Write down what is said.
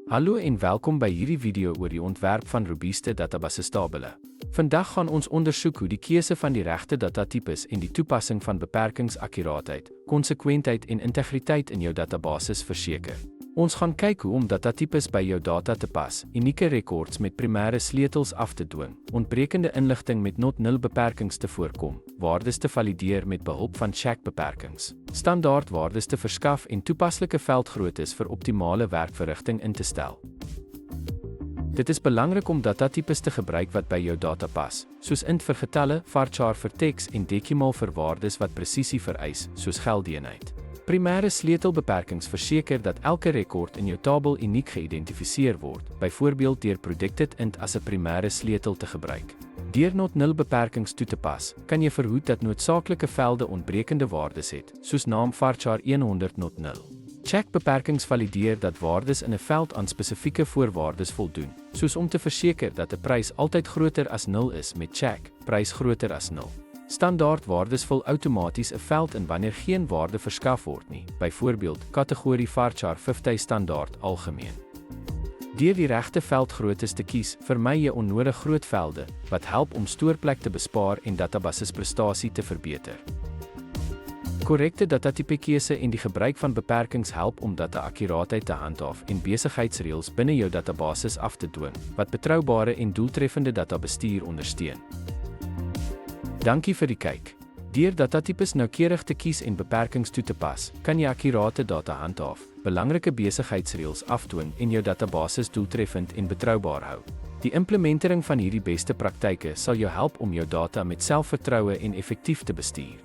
Hallo en welkom by hierdie video oor die ontwerp van robuuste databasestabele. Vandag gaan ons ondersoek hoe die keuse van die regte datatipes en die toepassing van beperkingsakkuraatheid, konsekwentheid en integriteit in jou databases verseker. Ons gaan kyk hoe om datatipes by jou data te pas, unieke rekords met primêre sleutels af te dwing, ontbrekende inligting met not-nul beperkings te voorkom, waardes te valideer met behulp van check-beperkings, standaardwaardes te verskaf en toepaslike veldgroottes vir optimale werkverrigting in te stel. Dit is belangrik om datatipes te gebruik wat by jou data pas, soos int vir getalle, varchar vir teks en decimal vir waardes wat presisie vereis, soos geldeenheid. Primêre sleutelbeperkings verseker dat elke rekord in jou tabel uniek geïdentifiseer word, byvoorbeeld deur predicted int as 'n primêre sleutel te gebruik. Deur not-nul beperkings toe te pas, kan jy verhoed dat noodsaaklike velde ontbrekende waardes het, soos naam varchar 100 not-nul. Check-beperkings valideer dat waardes in 'n veld aan spesifieke voorwaardes voldoen, soos om te verseker dat 'n prys altyd groter as 0 is met check, prys groter as 0. Standaardwaardes vul outomaties 'n veld in wanneer geen waarde verskaf word nie, byvoorbeeld kategorie varchar 50 standaard algemeen. Deur die regte veldgroottes te kies, vermy jy onnodig groot velde, wat help om stoorplek te bespaar en databasesprestasie te verbeter. Korrekte datatipekese en die gebruik van beperkings help om data-akkuraatheid te handhaaf en besigheidsreëls binne jou databases af te dwing, wat betroubare en doeltreffende databestuur ondersteun. Dankie vir die kyk. Deur datatipes noukeurig te kies en beperkings toe te pas, kan jy akkurate data handhaaf, belangrike besigheidsreëls afdwing en jou databases doeltreffend en betroubaar hou. Die implementering van hierdie beste praktyke sal jou help om jou data met selfvertroue en effektief te bestuur.